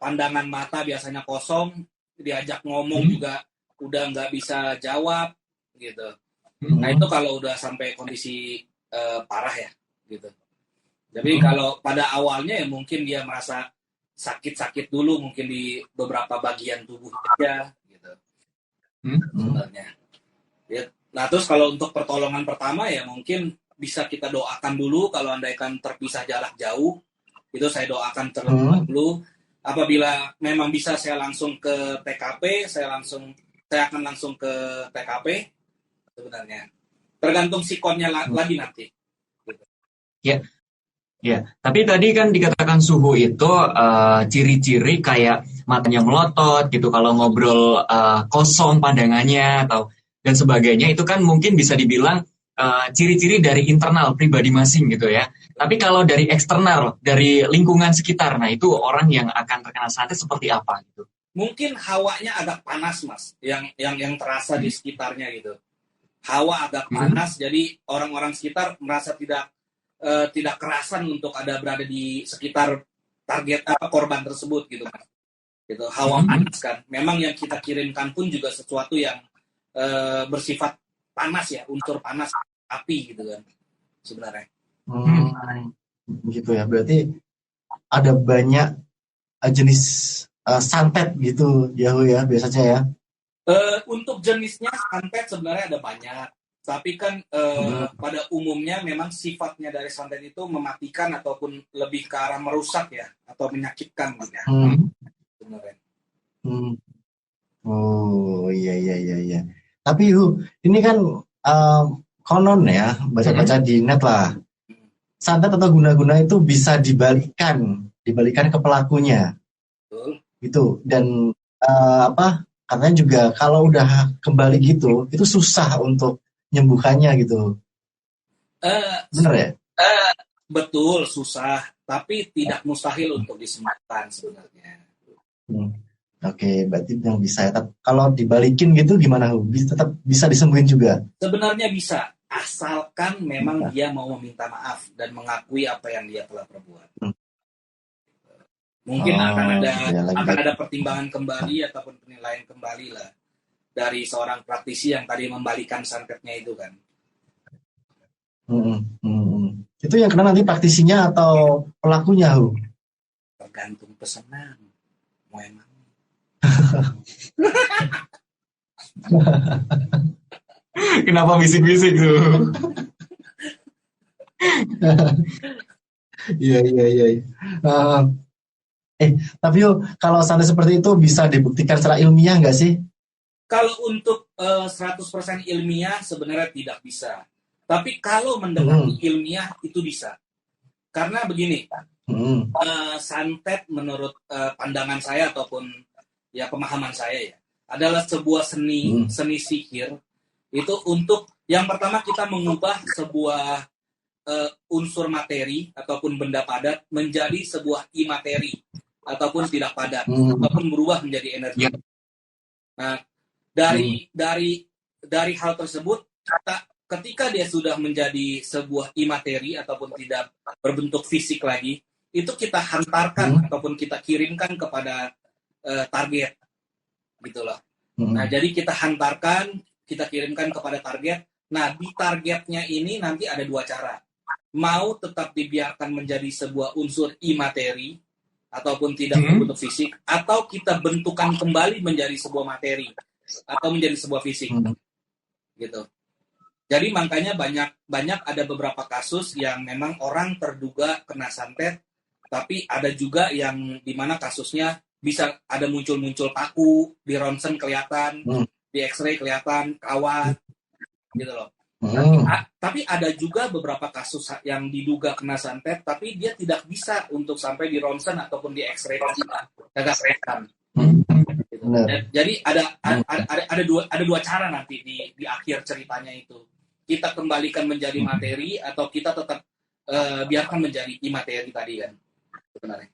pandangan mata biasanya kosong, diajak ngomong juga udah nggak bisa jawab, gitu. Nah itu kalau udah sampai kondisi parah ya, gitu. Jadi kalau pada awalnya ya mungkin dia merasa sakit-sakit dulu, mungkin di beberapa bagian tubuh aja, gitu. Sebenarnya. Ya, nah terus kalau untuk pertolongan pertama ya mungkin bisa kita doakan dulu kalau andaikan terpisah jarak jauh, itu saya doakan terlebih dahulu. Apabila memang bisa saya langsung ke TKP, saya akan langsung ke TKP sebenarnya. Tergantung sikonnya lagi nanti. Ya. Ya, tapi tadi kan dikatakan Suhu itu ciri-ciri kayak matanya melotot gitu, kalau ngobrol kosong pandangannya atau dan sebagainya, itu kan mungkin bisa dibilang ciri-ciri dari internal pribadi masing gitu ya. Tapi kalau dari eksternal, dari lingkungan sekitar, nah itu orang yang akan terkena santet seperti apa gitu? Mungkin hawanya agak panas, Mas, yang terasa di sekitarnya gitu. Hawa agak panas, jadi orang-orang sekitar merasa tidak kerasan untuk ada berada di sekitar target korban tersebut gitu, Mas. gitu. Hawa panas kan. Memang yang kita kirimkan pun juga sesuatu yang bersifat panas ya, unsur panas, api gitu kan sebenarnya. Gitu ya. Berarti ada banyak jenis santet gitu Yahoo ya biasanya ya. Untuk jenisnya santet sebenarnya ada banyak. Tapi kan pada umumnya memang sifatnya dari santet itu mematikan ataupun lebih ke arah merusak ya, atau menyakitkan gitu ya. Sebenarnya. Oh iya. Tapi ini kan konon ya, baca-baca di net lah. Santet atau guna-guna itu bisa dibalikan ke pelakunya. Betul. Gitu. Dan katanya juga kalau udah kembali gitu, itu susah untuk nyembuhkannya gitu. Bener ya? Betul, susah. Tapi tidak mustahil untuk disembuhkan sebenarnya. Oke, berarti yang bisa ya. Kalau dibalikin gitu gimana? Tetap bisa disembuhin juga? Sebenarnya bisa, asalkan memang dia mau meminta maaf dan mengakui apa yang dia telah perbuat. Mungkin akan ada pertimbangan kembali ataupun penilaian kembali lah dari seorang praktisi yang tadi membalikan santetnya itu kan. Itu yang kena nanti praktisinya atau pelakunya? Tergantung pesanan. Mau emang. Kenapa bisik-bisik tuh? Iya. Tapi kalau santet seperti itu bisa dibuktikan secara ilmiah nggak sih? Kalau untuk 100% ilmiah sebenarnya tidak bisa. Tapi kalau mendekati ilmiah itu bisa. Karena begini, santet menurut pandangan saya ataupun ya pemahaman saya ya, adalah sebuah seni sihir itu untuk yang pertama kita mengubah sebuah unsur materi ataupun benda padat menjadi sebuah imateri ataupun tidak padat ataupun berubah menjadi energi. Nah, dari hal tersebut ketika dia sudah menjadi sebuah imateri ataupun tidak berbentuk fisik lagi, itu kita hantarkan ataupun kita kirimkan kepada target gitu loh. Nah, jadi kita hantarkan, kita kirimkan kepada target. Nah, di targetnya ini nanti ada dua cara. Mau tetap dibiarkan menjadi sebuah unsur imateri ataupun tidak berbentuk fisik, atau kita bentukan kembali menjadi sebuah materi atau menjadi sebuah fisik. Gitu. Jadi makanya banyak ada beberapa kasus yang memang orang terduga kena santet, tapi ada juga yang dimana kasusnya bisa ada muncul paku, di ronsen kelihatan, di X-ray kelihatan, kawat, gitu loh. Tapi ada juga beberapa kasus yang diduga kena santet, tapi dia tidak bisa untuk sampai di ronsen ataupun di X-ray kagak kelihatan. Gitu. Jadi ada dua cara nanti di akhir ceritanya itu. Kita kembalikan menjadi materi atau kita tetap biarkan menjadi imateri tadi kan sebenarnya.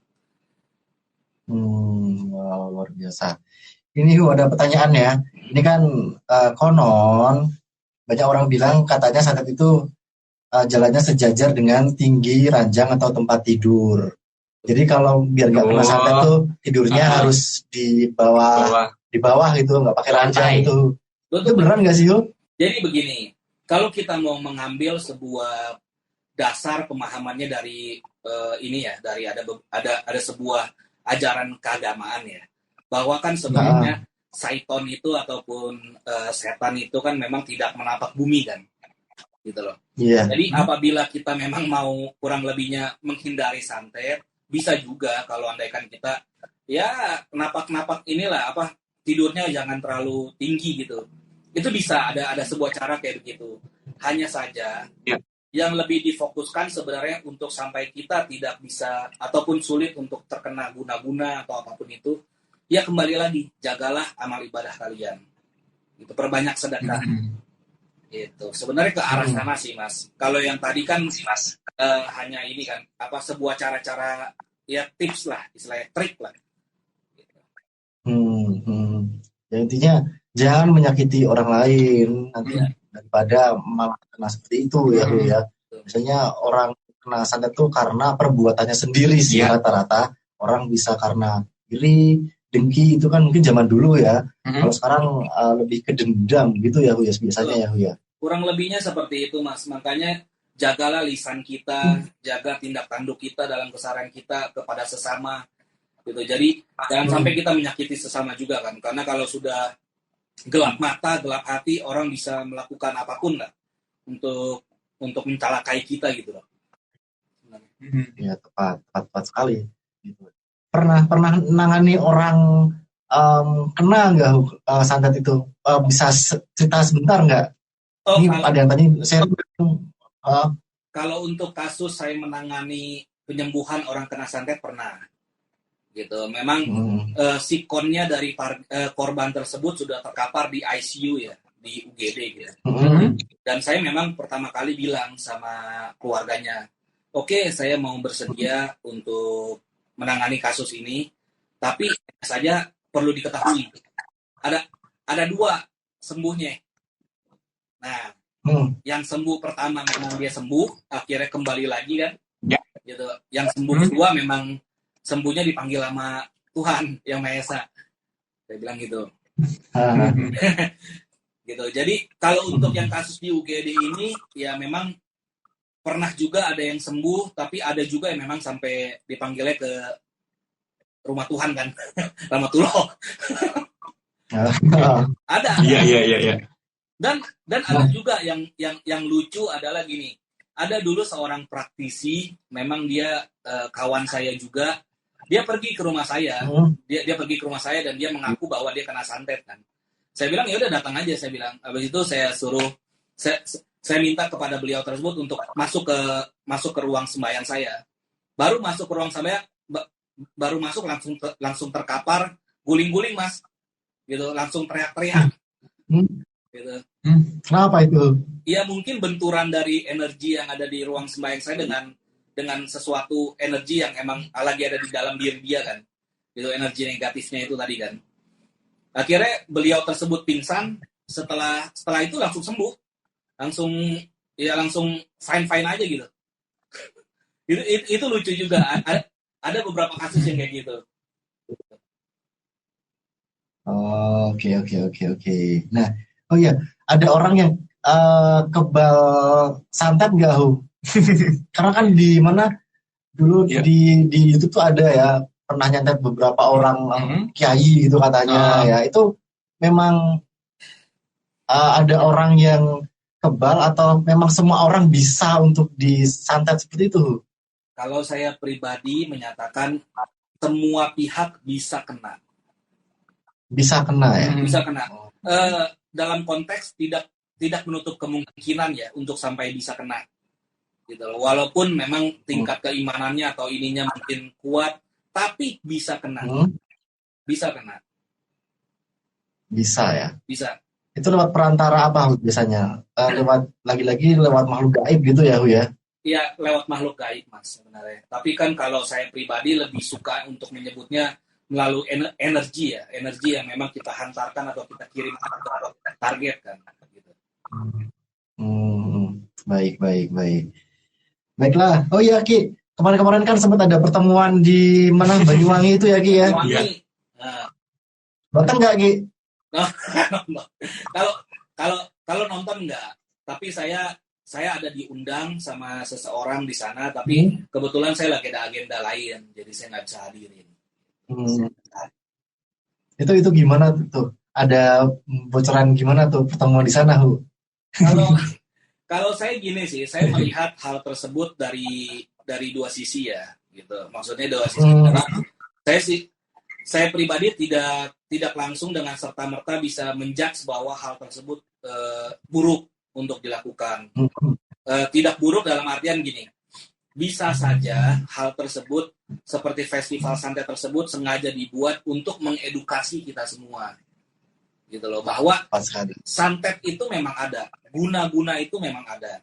Wow, luar biasa. Ini ada pertanyaan ya. Ini kan konon banyak orang bilang katanya santet itu jalannya sejajar dengan tinggi ranjang atau tempat tidur. Jadi kalau biar nggak kena santet tuh tidurnya harus di bawah gitu, nggak pakai ranjang itu. Itu beneran nggak sih, Yu? Jadi begini, kalau kita mau mengambil sebuah dasar pemahamannya dari ini ya, dari ada sebuah ajaran keagamaan ya, bahwa kan sebenarnya Saiton itu ataupun setan itu kan memang tidak menapak bumi kan, gitu loh. Yeah. Jadi apabila kita memang mau kurang lebihnya menghindari santet, bisa juga kalau andaikan kita ya napak inilah tidurnya jangan terlalu tinggi gitu. Itu bisa ada sebuah cara kayak begitu. Hanya saja yang lebih difokuskan sebenarnya untuk sampai kita tidak bisa ataupun sulit untuk terkena guna-guna atau apapun itu, ya kembali lagi jagalah amal ibadah kalian. Itu perbanyak sedekah. Itu sebenarnya ke arah sana sih Mas. Kalau yang tadi kan Mas hanya ini kan sebuah cara-cara ya tips lah, istilahnya trik lah. Gitu. Ya, intinya jangan menyakiti orang lain nanti daripada malah kena seperti itu ya. Biasanya orang kena santet tuh karena perbuatannya sendiri sih rata-rata. Orang bisa karena iri, dengki itu kan mungkin zaman dulu ya. Kalau sekarang lebih ke dendam gitu ya, biasanya ya. Kurang lebihnya seperti itu, Mas. Makanya jagalah lisan kita, jaga tindak tanduk kita dalam keseharian kita kepada sesama gitu. Jadi jangan sampai kita menyakiti sesama juga kan. Karena kalau sudah gelap mata, gelap hati, orang bisa melakukan apapun lah untuk mencelakai kita gitu loh. Ya, tepat sekali gitu. Pernah nangani orang kena nggak santet itu? Bisa cerita sebentar nggak? Ini ada yang tadi saya kalau untuk kasus saya menangani penyembuhan orang kena santet pernah gitu. Memang sikonnya dari korban tersebut sudah terkapar di ICU ya, di UGD gitu. Dan saya memang pertama kali bilang sama keluarganya, oke, saya mau bersedia untuk menangani kasus ini, tapi saja perlu diketahui ada 2 sembuhnya. Nah, yang sembuh pertama memang dia sembuh, akhirnya kembali lagi kan, gitu. Yang sembuh kedua memang sembuhnya dipanggil sama Tuhan yang Maha Esa. Saya bilang gitu. Gitu. Jadi kalau untuk yang kasus di UGD ini ya memang pernah juga ada yang sembuh, tapi ada juga yang memang sampai dipanggilnya ke rumah Tuhan kan. Rahmatullah. Ada. Iya. Dan ada juga yang lucu adalah gini. Ada dulu seorang praktisi, memang dia kawan saya juga. Dia pergi ke rumah saya. Dia pergi ke rumah saya dan dia mengaku bahwa dia kena santet kan. Saya bilang ya udah datang aja, saya bilang. Habis itu saya suruh saya minta kepada beliau tersebut untuk masuk ke ruang sembahyang saya. Baru masuk ke ruang sembahyang, baru masuk langsung terkapar, guling-guling Mas. Gitu, langsung teriak-teriak. Gitu. Kenapa itu? Ya mungkin benturan dari energi yang ada di ruang sembahyang saya dengan sesuatu energi yang emang lagi ada di dalam diri dia kan. Gitu, energi negatifnya itu tadi kan. Akhirnya beliau tersebut pingsan, setelah itu langsung sembuh. Langsung fine aja gitu. Itu lucu juga. Ada beberapa kasus yang kayak gitu. Oke. Nah, oh iya, ada orang yang kebal santet nggak, Hu? Karena kan di mana dulu di YouTube tuh ada ya, pernah nyantet beberapa orang kiai gitu katanya ya. Itu memang ada orang yang kebal atau memang semua orang bisa untuk disantet seperti itu? Kalau saya pribadi menyatakan semua pihak bisa kena. Bisa kena ya? Bisa kena. Dalam konteks tidak menutup kemungkinan ya untuk sampai bisa kena. Gitu. Walaupun memang tingkat keimanannya atau ininya mungkin kuat, tapi bisa kena. Bisa kena. Bisa ya? Bisa. Itu lewat perantara apa biasanya? Lagi-lagi lewat makhluk gaib gitu ya, Hu ya? Iya, lewat makhluk gaib Mas sebenarnya. Tapi kan kalau saya pribadi lebih suka untuk menyebutnya melalui energi ya, energi yang memang kita hantarkan atau kita kirim ke target kan. Gitu. Baik. Baiklah. Oh iya Ki, kemarin kan sempat ada pertemuan di mana Banyuwangi itu ya Ki ya? Banyuwangi. Datang nggak Ki? Kalau nonton enggak, tapi saya ada diundang sama seseorang di sana, tapi kebetulan saya lagi ada agenda lain, jadi saya nggak bisa hadirin. Itu gimana tuh? Ada bocoran gimana tuh pertemuan di sana, Hu? Kalau saya gini sih, saya melihat hal tersebut dari 2 sisi ya, gitu. Maksudnya 2 sisi. Saya pribadi tidak langsung dengan serta-merta bisa menjudge bahwa hal tersebut buruk untuk dilakukan. Tidak buruk dalam artian gini, bisa saja hal tersebut seperti festival santet tersebut sengaja dibuat untuk mengedukasi kita semua, gitu loh, bahwa santet itu memang ada, guna-guna itu memang ada.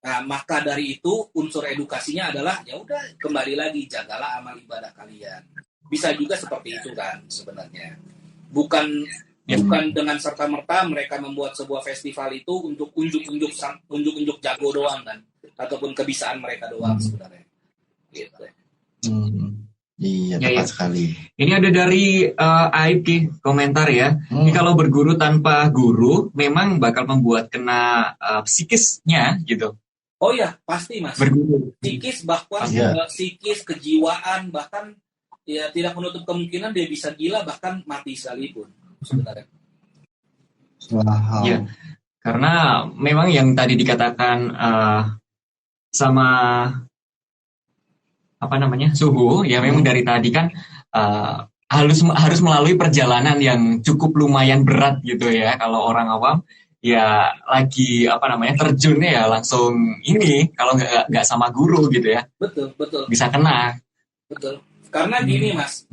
Nah, maka dari itu unsur edukasinya adalah ya udah kembali lagi jagalah amal ibadah kalian. Bisa juga seperti itu kan sebenarnya. Bukan dengan serta-merta mereka membuat sebuah festival itu untuk unjuk-unjuk jago doang kan, ataupun kebisaan mereka doang sebenarnya. Gitu. Iya, Ya, tepat ya. sekali. Ini ada dari Aib Ki, komentar ya. Ini kalau berguru tanpa guru memang bakal membuat kena psikisnya gitu. Oh ya, pasti Mas. Berguru. Psikis, bahkan psikis, kejiwaan, bahkan ya tidak menutup kemungkinan dia bisa gila, bahkan mati sekalipun sebenarnya. Wow. Ya, karena memang yang tadi dikatakan sama apa namanya suhu ya, memang dari tadi kan harus melalui perjalanan yang cukup lumayan berat gitu ya. Kalau orang awam ya lagi apa namanya terjunnya ya langsung ini, kalau nggak sama guru gitu ya. Betul. Bisa kena. Betul. Karena gini Mas,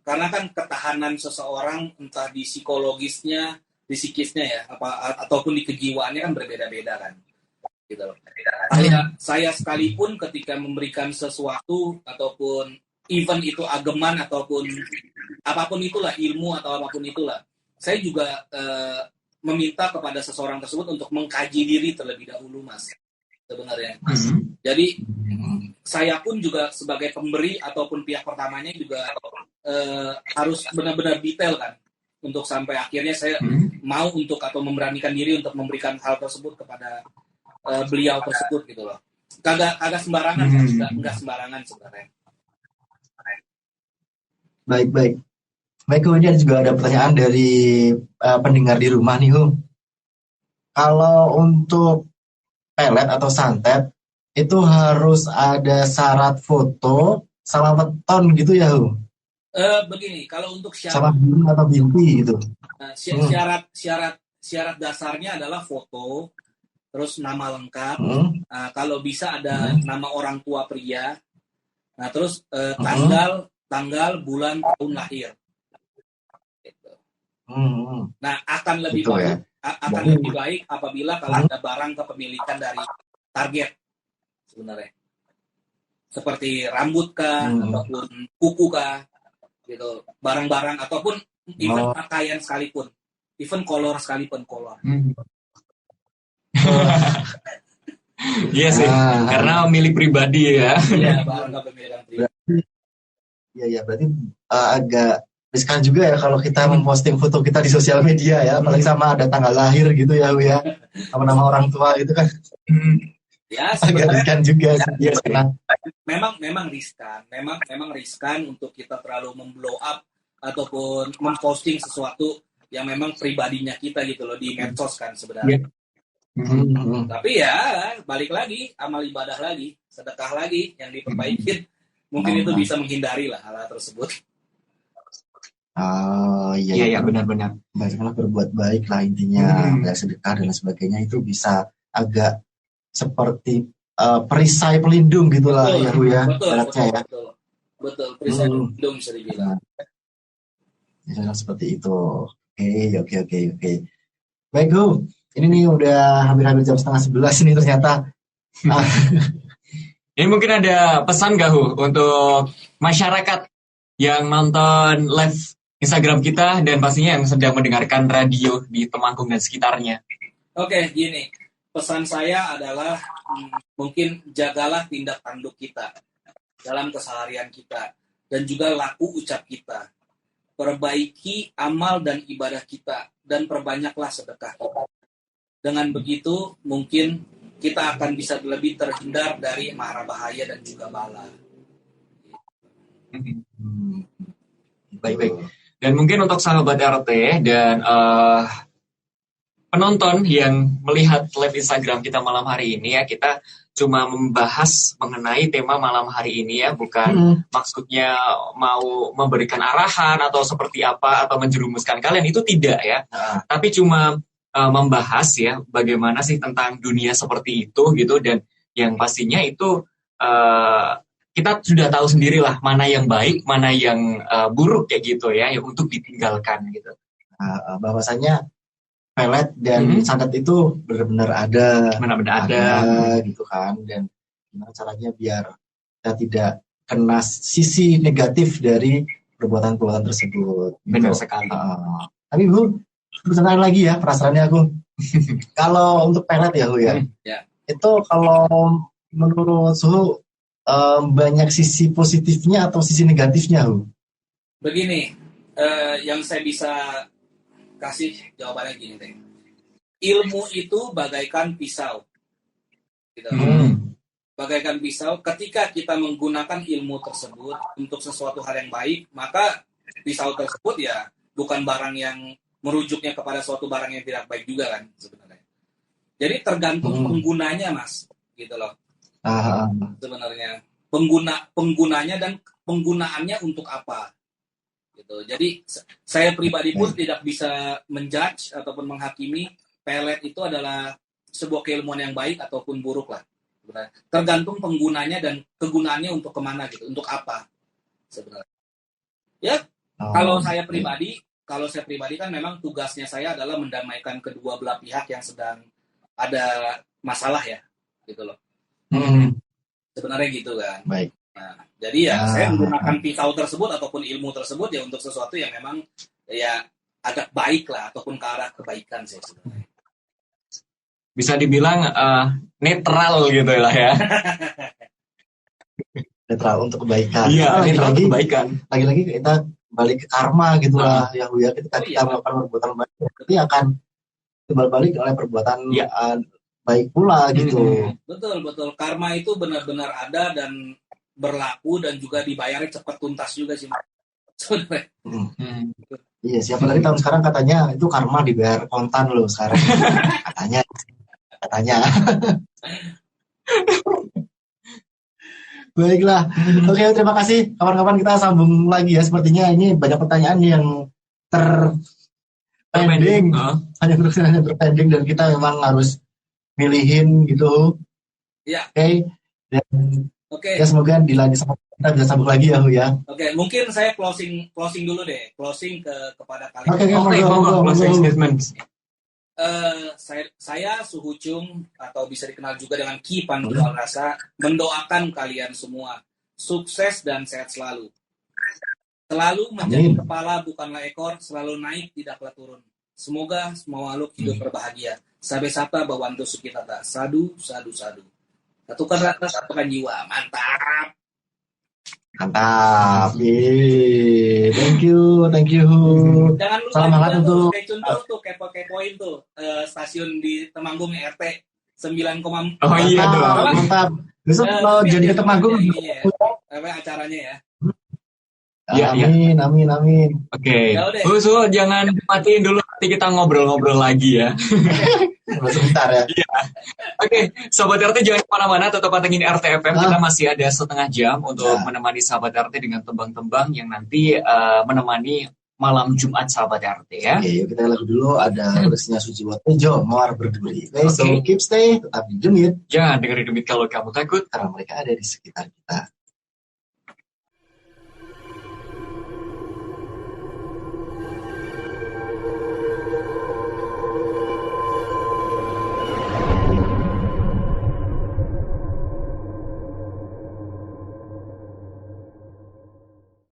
karena kan ketahanan seseorang entah di psikologisnya, di psikisnya ya, ataupun di kejiwaannya kan berbeda-beda kan. Gitu loh. Saya sekalipun ketika memberikan sesuatu ataupun event itu ageman ataupun apapun itulah, ilmu atau apapun itulah, saya juga meminta kepada seseorang tersebut untuk mengkaji diri terlebih dahulu Mas, sebenarnya. Jadi saya pun juga sebagai pemberi ataupun pihak pertamanya juga harus benar-benar detail kan, untuk sampai akhirnya saya mau untuk atau memberanikan diri untuk memberikan hal tersebut kepada beliau tersebut gitu loh. Kagak sembarangan kan, enggak sembarangan sebenarnya. Baik. Ini juga ada pertanyaan dari pendengar di rumah nih, Hum. Kalau untuk pelet atau santet itu harus ada syarat foto sama weton gitu ya, Hum? Begini, kalau untuk sama bintang atau binti gitu. Syarat dasarnya adalah foto, terus nama lengkap, kalau bisa ada nama orang tua pria, nah terus tanggal, bulan, tahun lahir. Gitu. Nah akan lebih gitu baik, ya? lebih baik apabila kalau ada barang kepemilikan dari target sebenarnya, seperti rambut kah, ataupun kuku kah, gitu, barang-barang ataupun even pakaian sekalipun, even kolor sekalipun kolor. Iya sih, karena milik pribadi ya. Iya, barang kepemilikan pribadi. Iya, berarti agak riskan juga ya kalau kita memposting foto kita di sosial media ya, apalagi sama ada tanggal lahir gitu ya, sama nama orang tua gitu kan. Ya, agak riskan juga sih. Memang riskan. Memang riskan untuk kita terlalu memblow up ataupun memposting sesuatu yang memang pribadinya kita gitu loh di medsos kan sebenarnya. Tapi ya balik lagi, amal ibadah lagi, sedekah lagi yang diperbaikin, mungkin itu bisa menghindari lah hal tersebut. Iya benar-benar. Banyaklah berbuat baik lah intinya, sedekah dan sebagainya itu bisa agak seperti perisai pelindung gitulah ya Hu ya. Betul, perisai pelindung bisa dibilang. Ya, seperti itu. Oke. Baik Hu. Ini nih udah hampir jam 10:30 ini ternyata. Ini mungkin ada pesan gak Hu untuk masyarakat yang nonton live Instagram kita dan pastinya yang sedang mendengarkan radio di Temanggung dan sekitarnya? Oke, gini. Pesan saya adalah mungkin jagalah tindak tanduk kita dalam keseharian kita dan juga laku ucap kita. Perbaiki amal dan ibadah kita dan perbanyaklah sedekah kita. Dengan begitu, mungkin kita akan bisa lebih terhindar dari mara bahaya dan juga bala. Baik. Dan mungkin untuk sahabat RT dan penonton yang melihat live Instagram kita malam hari ini ya, kita cuma membahas mengenai tema malam hari ini ya, bukan maksudnya mau memberikan arahan atau seperti apa atau menjerumuskan kalian, itu tidak ya. Tapi cuma membahas ya bagaimana sih tentang dunia seperti itu gitu, dan yang pastinya itu kita sudah tahu sendirilah mana yang baik, mana yang buruk kayak gitu ya, yang untuk ditinggalkan gitu. Bahwasanya pelet dan santet itu benar-benar ada gitu kan, dan gimana caranya biar kita tidak kena sisi negatif dari perbuatan-perbuatan tersebut. Benar sekali. Tapi Bu, pertanyaan lagi ya, penasarannya aku. Kalau untuk pelet ya Bu ya, itu kalau menurut Suhu banyak sisi positifnya atau sisi negatifnya, Hu? Begini, yang saya bisa kasih jawabannya gini deh. Ilmu itu bagaikan pisau. Gitu. Bagaikan pisau, ketika kita menggunakan ilmu tersebut untuk sesuatu hal yang baik, maka pisau tersebut ya bukan barang yang merujuknya kepada suatu barang yang tidak baik juga kan sebenarnya. Jadi tergantung penggunanya, Mas, gitu loh. Sebenarnya penggunanya dan penggunaannya untuk apa, gitu. Jadi saya pribadi pun tidak bisa menjudge ataupun menghakimi pelet itu adalah sebuah keilmuan yang baik ataupun buruk lah. Tergantung penggunanya dan kegunaannya untuk kemana gitu, untuk apa sebenarnya. Ya, kalau saya pribadi kan memang tugasnya saya adalah mendamaikan kedua belah pihak yang sedang ada masalah ya, gitu loh. Sebenarnya gitu kan. Baik. Nah, jadi ya saya menggunakan pisau tersebut ataupun ilmu tersebut ya untuk sesuatu yang memang ya agak baik lah ataupun ke arah kebaikan sih sebenarnya. Bisa dibilang netral gitu lah ya. Netral untuk kebaikan. Iya, netral untuk kebaikan. Lagi-lagi kita balik ke karma gitu lah ya, ketika kita melakukan perbuatan baik berarti akan balik oleh perbuatan baik pula gitu. Betul. Karma itu benar-benar ada dan berlaku dan juga dibayarnya cepat tuntas juga sih. Iya, siapa lagi tahun sekarang katanya itu karma dibayar kontan loh sekarang. katanya. Baiklah. Oke, terima kasih. Kapan-kapan kita sambung lagi ya. Sepertinya ini banyak pertanyaan yang terpending. Hanya terpending dan kita memang harus milihin gitu. Iya. Oke. Ya semoga dilanjut sama kita bisa sambung lagi ya, Hu ya. Oke, mungkin saya closing dulu deh. Closing kepada kalian. Oke, closing statement. Saya Suhu Chung atau bisa dikenal juga dengan Ki Pandual Rasa mendoakan kalian semua sukses dan sehat selalu. Selalu menjadi kepala bukanlah ekor, selalu naik tidaklah turun. Semoga semua makhluk hidup berbahagia. Sabe sapa bawanto sukitata. Sadu. Satukan rasa, satukan jiwa. Mantap. Thank you. Jangan lupa salam hangat untuk stay tune tuh kepoin tuh stasiun di Temanggung RT 9,4. Oh iya dong. Mantap. Besok kalau jadi ke Temanggung acaranya ya. Amin. Oke. Usul jangan matiin dulu, nanti kita ngobrol-ngobrol lagi ya. Sebentar ya. Oke, Sobat RT jangan kemana-mana, tetap pantengin RT FM. Kita masih ada setengah jam untuk menemani Sahabat RT dengan tembang-tembang yang nanti menemani malam Jumat Sahabat RT ya. Oke, kita lagu dulu, ada Resnya Suci Tejo, Mawar Berduri. So keep stay, tetap di Demit. Jangan dengerin Demit kalau kamu takut, karena mereka ada di sekitar kita.